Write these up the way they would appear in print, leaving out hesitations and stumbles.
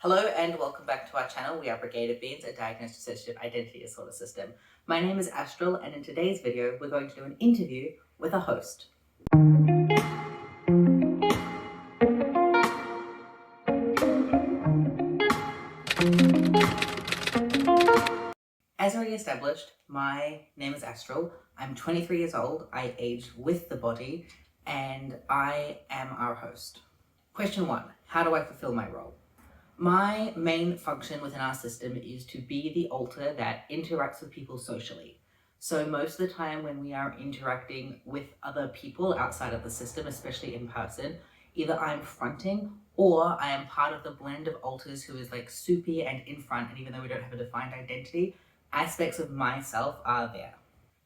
Hello and welcome back to our channel. We are Brigade of Beings, a diagnosed dissociative identity disorder system. My name is Astral, and in today's video, we're going to do an interview with a host. As already established, my name is Astral. I'm 23 years old, I age with the body, and I am our host. Question 1. How do I fulfill my role? My main function within our system is to be the alter that interacts with people socially. So most of the time when we are interacting with other people outside of the system, especially in person, either I'm fronting or I am part of the blend of alters who is like soupy and in front, and even though we don't have a defined identity, aspects of myself are there.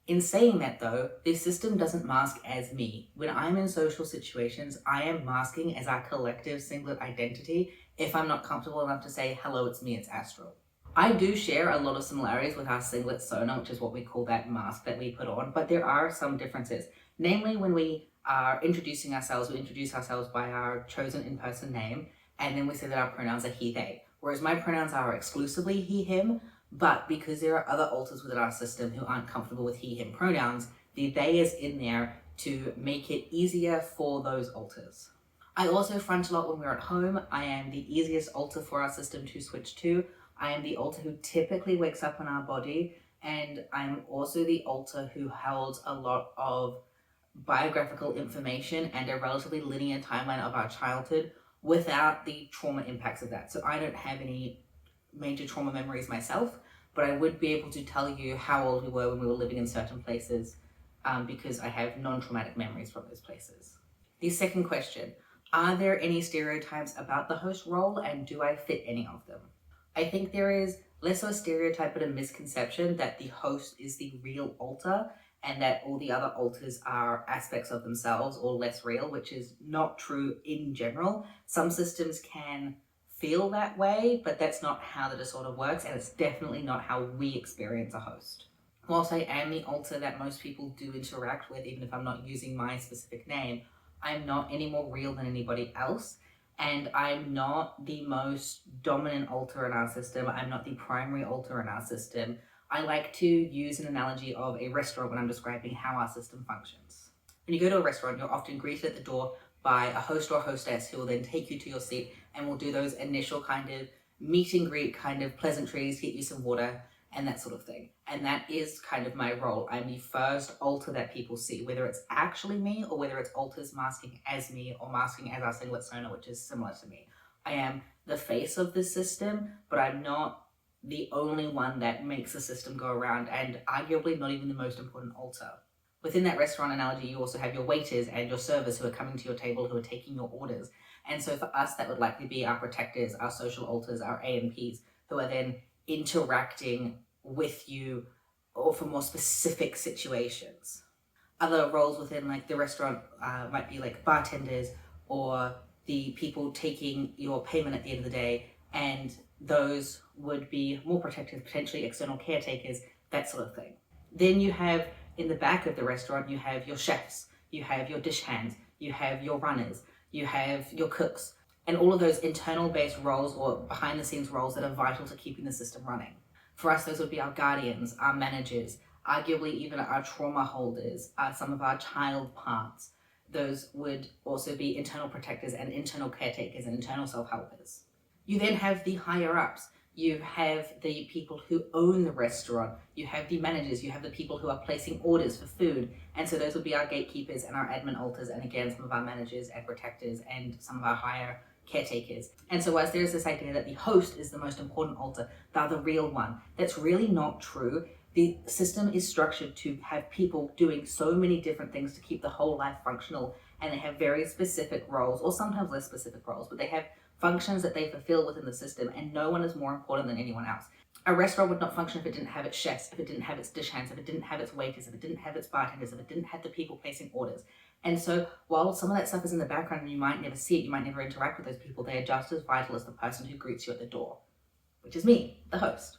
In saying that though, this system doesn't mask as me. When I'm in social situations, I am masking as our collective singlet identity if I'm not comfortable enough to say, hello, it's me, it's Astral. I do share a lot of similarities with our singlet sona, which is what we call that mask that we put on, but there are some differences. Namely, when we are introducing ourselves, we introduce ourselves by our chosen in-person name, and then we say that our pronouns are he, they. Whereas my pronouns are exclusively he, him, but because there are other alters within our system who aren't comfortable with he, him pronouns, the they is in there to make it easier for those alters. I also front a lot when we're at home. I am the easiest alter for our system to switch to. I am the alter who typically wakes up in our body, and I'm also the alter who holds a lot of biographical information and a relatively linear timeline of our childhood without the trauma impacts of that. So I don't have any major trauma memories myself, but I would be able to tell you how old we were when we were living in certain places because I have non-traumatic memories from those places. The second question, are there any stereotypes about the host role, and do I fit any of them? I think there is less of a stereotype but a misconception that the host is the real alter and that all the other alters are aspects of themselves or less real, which is not true in general. Some systems can feel that way, but that's not how the disorder works, and it's definitely not how we experience a host. Whilst I am the alter that most people do interact with, even if I'm not using my specific name, I'm not any more real than anybody else, and I'm not the most dominant alter in our system. I'm not the primary alter in our system. I like to use an analogy of a restaurant when I'm describing how our system functions. When you go to a restaurant, you're often greeted at the door by a host or hostess who will then take you to your seat and will do those initial kind of meet and greet kind of pleasantries, get you some water and that sort of thing. And that is kind of my role. I'm the first alter that people see, whether it's actually me or whether it's alters masking as me or masking as our singlet sona, which is similar to me. I am the face of the system, but I'm not the only one that makes the system go around, and arguably not even the most important alter. Within that restaurant analogy, you also have your waiters and your servers who are coming to your table, who are taking your orders. And so for us, that would likely be our protectors, our social alters, our AMPs, who are then interacting with you or for more specific situations. Other roles within like the restaurant might be like bartenders or the people taking your payment at the end of the day, and those would be more protective, potentially external caretakers, that sort of thing. Then you have in the back of the restaurant, you have your chefs, you have your dish hands, you have your runners, you have your cooks, and all of those internal based roles or behind the scenes roles that are vital to keeping the system running. For us, those would be our guardians, our managers, arguably even our trauma holders, some of our child parts. Those would also be internal protectors and internal caretakers and internal self-helpers. You then have the higher ups. You have the people who own the restaurant. You have the managers. You have the people who are placing orders for food. And so those would be our gatekeepers and our admin alters, and again, some of our managers and protectors and some of our higher caretakers. And so as there's this idea that the host is the most important alter, they're the real one, that's really not true. The system is structured to have people doing so many different things to keep the whole life functional, and they have very specific roles, or sometimes less specific roles, but they have functions that they fulfill within the system, and no one is more important than anyone else. A restaurant would not function if it didn't have its chefs, if it didn't have its dish hands, if it didn't have its waiters, if it didn't have its bartenders, if it didn't have the people placing orders. And so while some of that stuff is in the background and you might never see it, you might never interact with those people, they are just as vital as the person who greets you at the door, which is me, the host.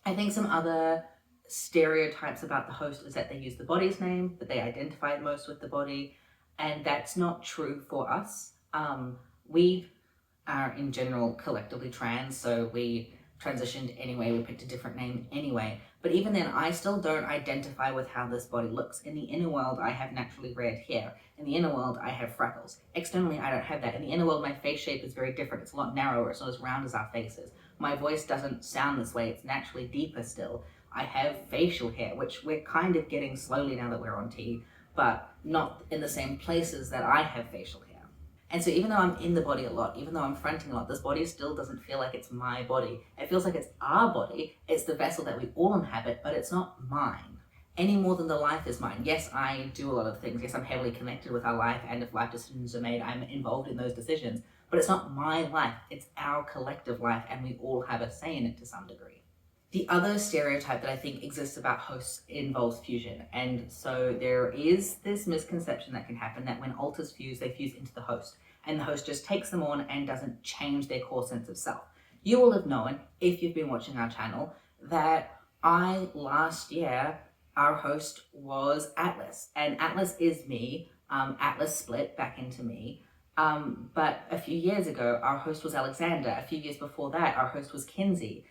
I think some other stereotypes about the host is that they use the body's name, that they identify most with the body, and that's not true for us. We are in general collectively trans, so we transitioned anyway, we picked a different name anyway. But even then, I still don't identify with how this body looks. In the inner world, I have naturally red hair. In the inner world, I have freckles. Externally, I don't have that. In the inner world, my face shape is very different. It's a lot narrower. It's not as round as our faces. My voice doesn't sound this way. It's naturally deeper still. I have facial hair, which we're kind of getting slowly now that we're on T, but not in the same places that I have facial hair. And so even though I'm in the body a lot, even though I'm fronting a lot, this body still doesn't feel like it's my body. It feels like it's our body. It's the vessel that we all inhabit, but it's not mine any more than the life is mine. Yes, I do a lot of things. Yes, I'm heavily connected with our life, and if life decisions are made, I'm involved in those decisions. But it's not my life. It's our collective life, and we all have a say in it to some degree. The other stereotype that I think exists about hosts involves fusion. And so there is this misconception that can happen that when alters fuse, they fuse into the host. And the host just takes them on and doesn't change their core sense of self. You will have known, if you've been watching our channel, that last year, our host was Atlas. And Atlas is me. Atlas split back into me. But a few years ago, our host was Alexander. A few years before that, our host was Kinsey.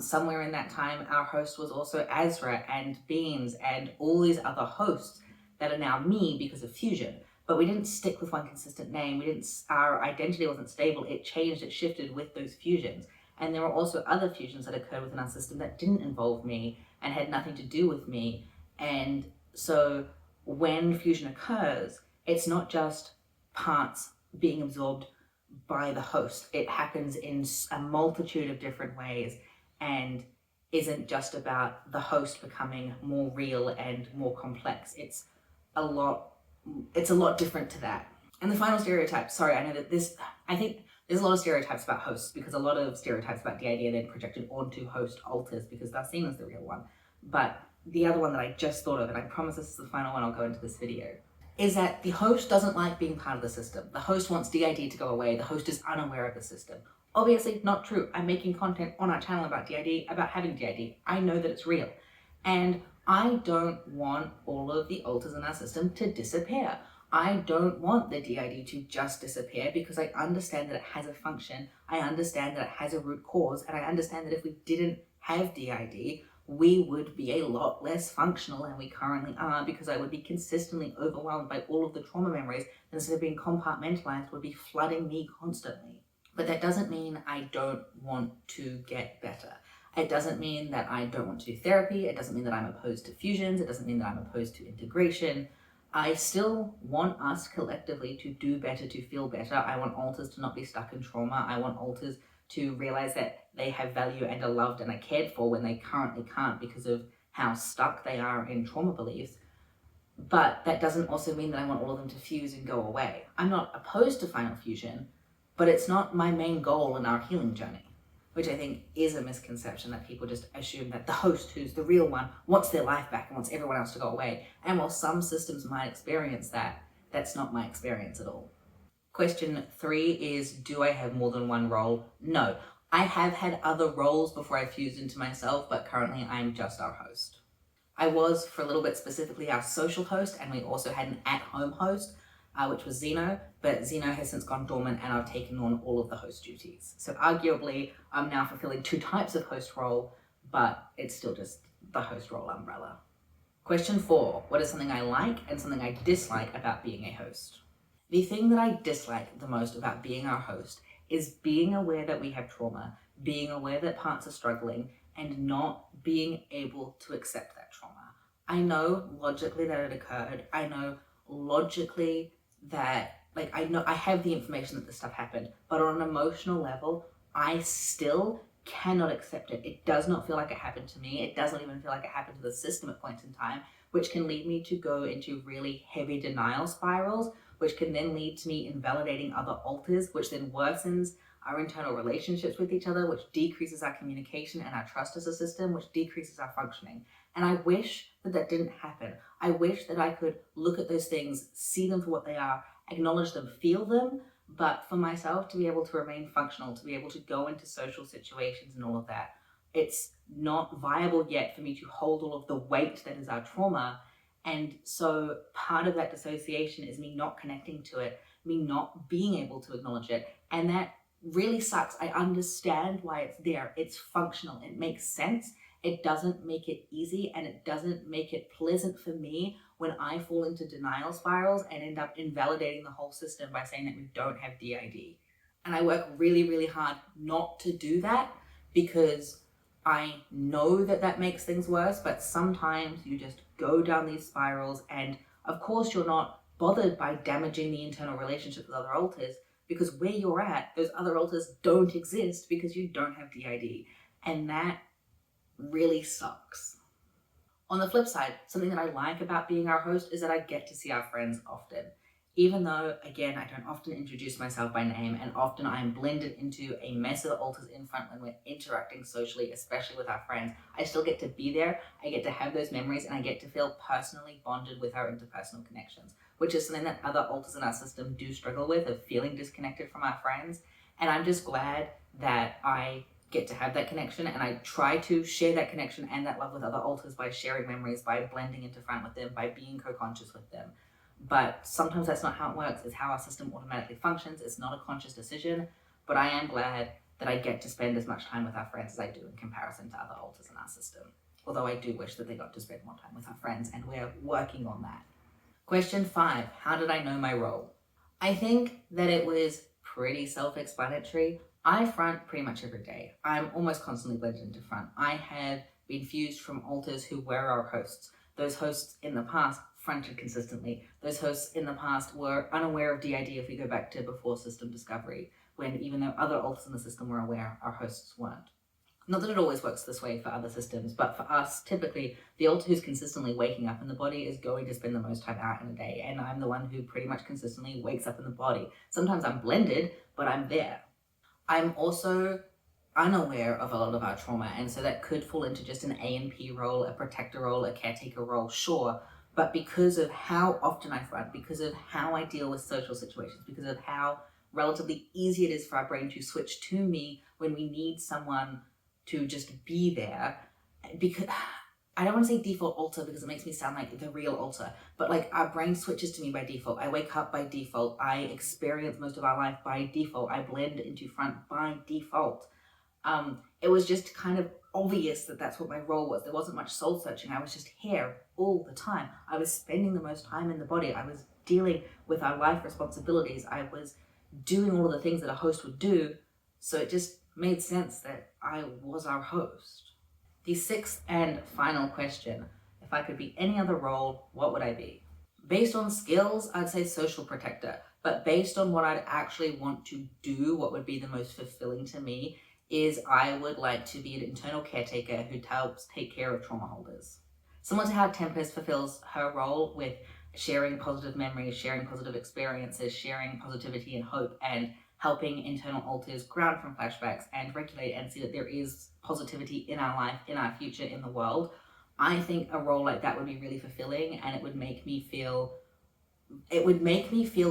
Somewhere in that time, our host was also Azra and Beans and all these other hosts that are now me because of fusion. But we didn't stick with one consistent name. Our identity wasn't stable. It changed, it shifted with those fusions. And there were also other fusions that occurred within our system that didn't involve me and had nothing to do with me. And so when fusion occurs, it's not just parts being absorbed by the host. It happens in a multitude of different ways and isn't just about the host becoming more real and more complex. It's a lot different to that. And the final stereotype, sorry, I know that I think there's a lot of stereotypes about hosts because a lot of stereotypes about DID are then projected onto host alters because they're seen as the real one. But the other one that I just thought of, and I promise this is the final one I'll go into this video, is that the host doesn't like being part of the system. The host wants DID to go away. The host is unaware of the system. Obviously, not true. I'm making content on our channel about DID, about having DID. I know that it's real. And I don't want all of the alters in our system to disappear. I don't want the DID to just disappear because I understand that it has a function. I understand that it has a root cause. And I understand that if we didn't have DID, we would be a lot less functional than we currently are because I would be consistently overwhelmed by all of the trauma memories that instead of being compartmentalized would be flooding me constantly. But that doesn't mean I don't want to get better. It doesn't mean that I don't want to do therapy. It doesn't mean that I'm opposed to fusions. It doesn't mean that I'm opposed to integration. I still want us collectively to do better, to feel better. I want alters to not be stuck in trauma. I want alters to realize that they have value and are loved and are cared for when they currently can't because of how stuck they are in trauma beliefs. But that doesn't also mean that I want all of them to fuse and go away. I'm not opposed to final fusion, but it's not my main goal in our healing journey, which I think is a misconception that people just assume that the host, who's the real one, wants their life back and wants everyone else to go away. And while some systems might experience that, that's not my experience at all. Question 3 is, do I have more than one role? No. I have had other roles before I fused into myself, but currently I'm just our host. I was, for a little bit specifically, our social host, and we also had an at-home host, which was Zeno, but Zeno has since gone dormant and I've taken on all of the host duties. So arguably, I'm now fulfilling 2 types of host role, but it's still just the host role umbrella. Question 4, what is something I like and something I dislike about being a host? The thing that I dislike the most about being our host is being aware that we have trauma, being aware that parts are struggling, and not being able to accept that trauma. I know logically that it occurred. I know logically that, I have the information that this stuff happened, but on an emotional level, I still cannot accept it. It does not feel like it happened to me. It doesn't even feel like it happened to the system at points in time, which can lead me to go into really heavy denial spirals, which can then lead to me invalidating other alters, which then worsens our internal relationships with each other, which decreases our communication and our trust as a system, which decreases our functioning. And I wish that that didn't happen. I wish that I could look at those things, see them for what they are, acknowledge them, feel them, but for myself to be able to remain functional, to be able to go into social situations and all of that, it's not viable yet for me to hold all of the weight that is our trauma. And so part of that dissociation is me not connecting to it, me not being able to acknowledge it. And that really sucks. I understand why it's there. It's functional. It makes sense. It doesn't make it easy, and it doesn't make it pleasant for me when I fall into denial spirals and end up invalidating the whole system by saying that we don't have DID. And I work really, really hard not to do that, because I know that that makes things worse, but sometimes you just go down these spirals, and of course you're not bothered by damaging the internal relationship with other alters, because where you're at, those other alters don't exist because you don't have DID. And that really sucks. On the flip side, something that I like about being our host is that I get to see our friends often. Even though, again, I don't often introduce myself by name, and often I am blended into a mess of alters in front when we're interacting socially, especially with our friends, I still get to be there, I get to have those memories, and I get to feel personally bonded with our interpersonal connections, which is something that other alters in our system do struggle with, of feeling disconnected from our friends. And I'm just glad that I get to have that connection, and I try to share that connection and that love with other alters by sharing memories, by blending into front with them, by being co-conscious with them. But sometimes that's not how it works. It's how our system automatically functions. It's not a conscious decision, but I am glad that I get to spend as much time with our friends as I do in comparison to other alters in our system. Although I do wish that they got to spend more time with our friends, and we're working on that. Question 5, how did I know my role? I think that it was pretty self-explanatory. I front pretty much every day. I'm almost constantly blended into front. I have been fused from alters who were our hosts. Those hosts in the past fronted consistently. Those hosts in the past were unaware of DID if we go back to before system discovery, when even though other alters in the system were aware, our hosts weren't. Not that it always works this way for other systems, but for us, typically, the alter who's consistently waking up in the body is going to spend the most time out in a day, and I'm the one who pretty much consistently wakes up in the body. Sometimes I'm blended, but I'm there. I'm also unaware of a lot of our trauma, and so that could fall into just an A&P role, a protector role, a caretaker role, sure, but because of how often I front, because of how I deal with social situations, because of how relatively easy it is for our brain to switch to me when we need someone to just be there, because I don't want to say default alter because it makes me sound like the real alter, but like our brain switches to me by default. I wake up by default. I experience most of our life by default. I blend into front by default. It was just kind of obvious that that's what my role was. There wasn't much soul searching. I was just here all the time. I was spending the most time in the body. I was dealing with our life responsibilities. I was doing all of the things that a host would do. So it just made sense that I was our host. The 6th and final question, if I could be any other role, what would I be? Based on skills, I'd say social protector, but based on what I'd actually want to do, what would be the most fulfilling to me, is I would like to be an internal caretaker who helps take care of trauma holders. Similar to how Tempest fulfills her role with sharing positive memories, sharing positive experiences, sharing positivity and hope, and helping internal alters ground from flashbacks and regulate and see that there is positivity in our life, in our future, in the world. I think a role like that would be really fulfilling, and it would make me feel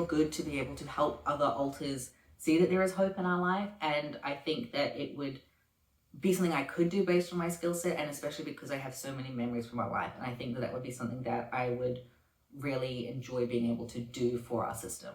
good to be able to help other alters see that there is hope in our life. And I think that it would be something I could do based on my skill set, and especially because I have so many memories from my life. And I think that that would be something that I would really enjoy being able to do for our system.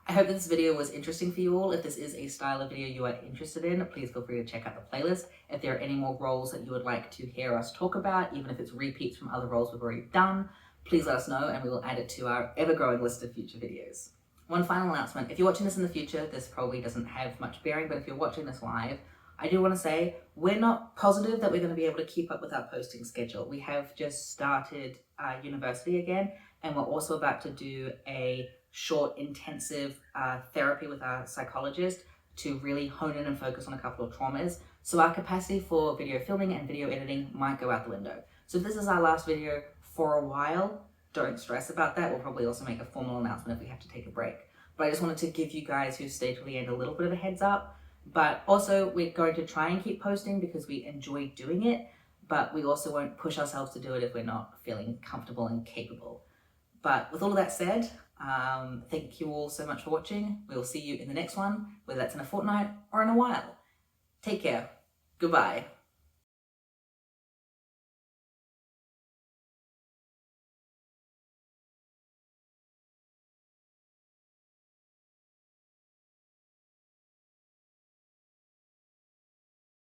I hope that this video was interesting for you all. If this is a style of video you are interested in, please feel free to check out the playlist. If there are any more roles that you would like to hear us talk about, even if it's repeats from other roles we've already done, please let us know and we will add it to our ever-growing list of future videos. One final announcement. If you're watching this in the future, this probably doesn't have much bearing, but if you're watching this live, I do want to say we're not positive that we're going to be able to keep up with our posting schedule. We have just started university again, and we're also about to do a short, intensive therapy with our psychologist to really hone in and focus on a couple of traumas. So our capacity for video filming and video editing might go out the window. So if this is our last video for a while, don't stress about that. We'll probably also make a formal announcement if we have to take a break. But I just wanted to give you guys who stayed till the end a little bit of a heads up. But also we're going to try and keep posting because we enjoy doing it, but we also won't push ourselves to do it if we're not feeling comfortable and capable. But with all of that said, thank you all so much for watching. We will see you in the next one, whether that's in a fortnight or in a while. Take care. Goodbye.